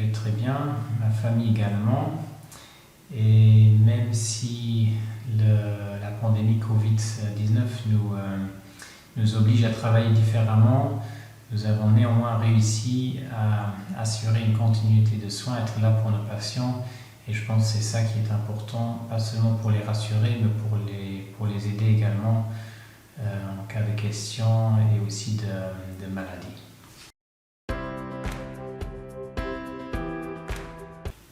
vais très bien, ma famille également. Et même si la pandémie Covid-19 nous oblige à travailler différemment, nous avons néanmoins réussi à assurer une continuité de soins, être là pour nos patients. Et je pense que c'est ça qui est important, pas seulement pour les rassurer, mais pour les aider également en cas de questions et aussi de maladies.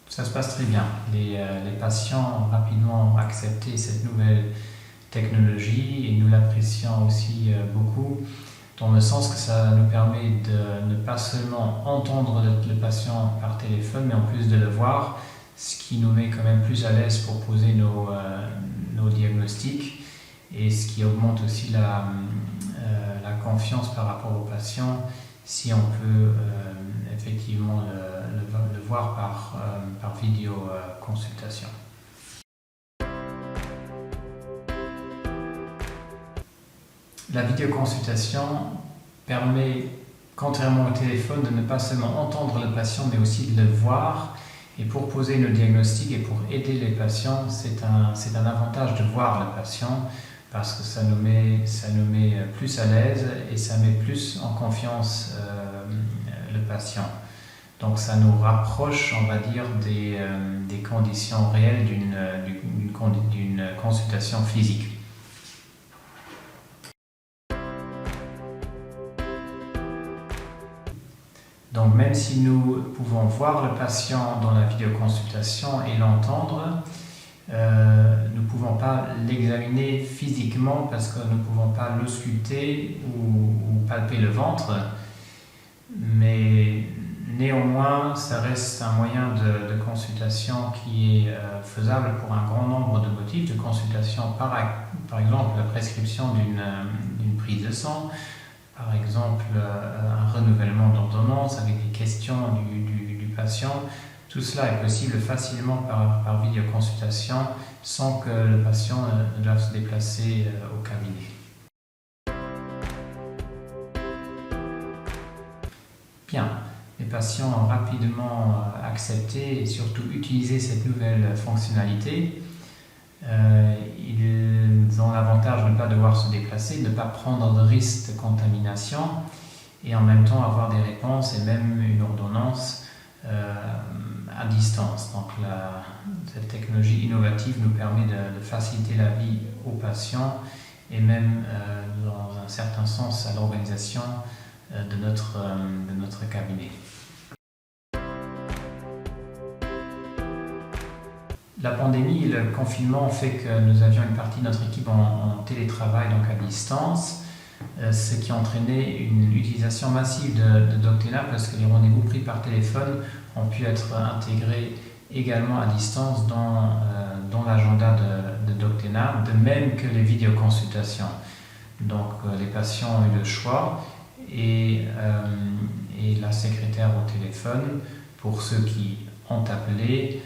Ça se passe très bien. Les patients ont rapidement accepté cette nouvelle technologie et nous l'apprécions aussi beaucoup, dans le sens que ça nous permet de ne pas seulement entendre le patient par téléphone, mais en plus de le voir, ce qui nous met quand même plus à l'aise pour poser nos diagnostics et ce qui augmente aussi la confiance par rapport au patient si on peut effectivement le voir par vidéoconsultation. La vidéoconsultation permet, contrairement au téléphone, de ne pas seulement entendre le patient, mais aussi de le voir. Et pour poser nos diagnostics et pour aider les patients, c'est un avantage de voir le patient parce que ça nous met plus à l'aise et ça met plus en confiance le patient. Donc ça nous rapproche, on va dire, des conditions réelles d'une consultation physique. Donc même si nous pouvons voir le patient dans la vidéoconsultation et l'entendre, nous ne pouvons pas l'examiner physiquement parce que nous ne pouvons pas l'ausculter ou palper le ventre. Mais néanmoins, ça reste un moyen de consultation qui est faisable pour un grand nombre de motifs de consultation. Par exemple, la prescription d'une prise de sang, par exemple un renouvellement d'ordonnance avec des questions du patient. Tout cela est possible facilement par vidéoconsultation sans que le patient ne doive se déplacer au cabinet. Bien, les patients ont rapidement accepté et surtout utilisé cette nouvelle fonctionnalité. Ils ont l'avantage de ne pas devoir se déplacer, de ne pas prendre de risque de contamination et en même temps avoir des réponses et même une ordonnance à distance. Donc cette technologie innovative nous permet de faciliter la vie aux patients et même dans un certain sens à l'organisation de notre cabinet. La pandémie et le confinement ont fait que nous avions une partie de notre équipe en télétravail, donc à distance, ce qui a entraîné une utilisation massive de Doctena parce que les rendez-vous pris par téléphone ont pu être intégrés également à distance dans l'agenda de Doctena, de même que les vidéoconsultations. Donc les patients ont eu le choix et la secrétaire au téléphone, pour ceux qui ont appelé,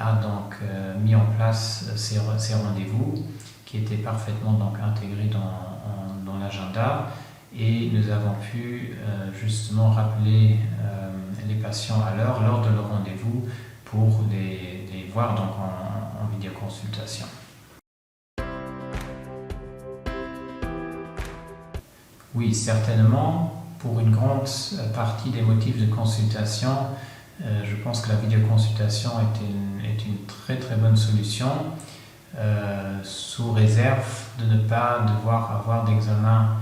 a donc mis en place ces rendez-vous qui étaient parfaitement donc intégrés dans l'agenda et nous avons pu justement rappeler les patients à l'heure lors de leur rendez-vous pour les voir donc en vidéoconsultation. Oui, certainement, pour une grande partie des motifs de consultation, je pense que la vidéoconsultation est une très très bonne solution, sous réserve de ne pas devoir avoir d'examen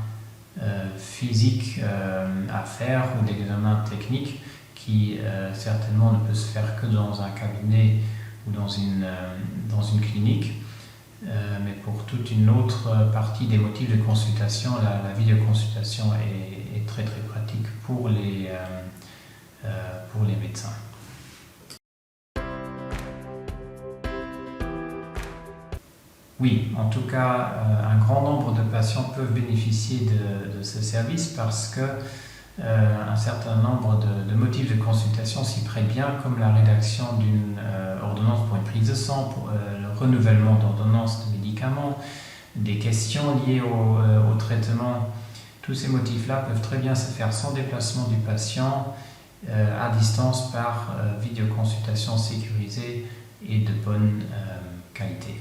physique à faire ou d'examen technique qui certainement ne peut se faire que dans un cabinet ou dans une clinique. Mais pour toute une autre partie des motifs de consultation, la vidéoconsultation est très très pratique pour les médecins. Oui, en tout cas, un grand nombre de patients peuvent bénéficier de ce service parce que un certain nombre de motifs de consultation s'y prêtent bien, comme la rédaction d'une ordonnance pour une prise de sang, pour le renouvellement d'ordonnance de médicaments, des questions liées au traitement. Tous ces motifs-là peuvent très bien se faire sans déplacement du patient à distance par vidéoconsultation sécurisée et de bonne qualité.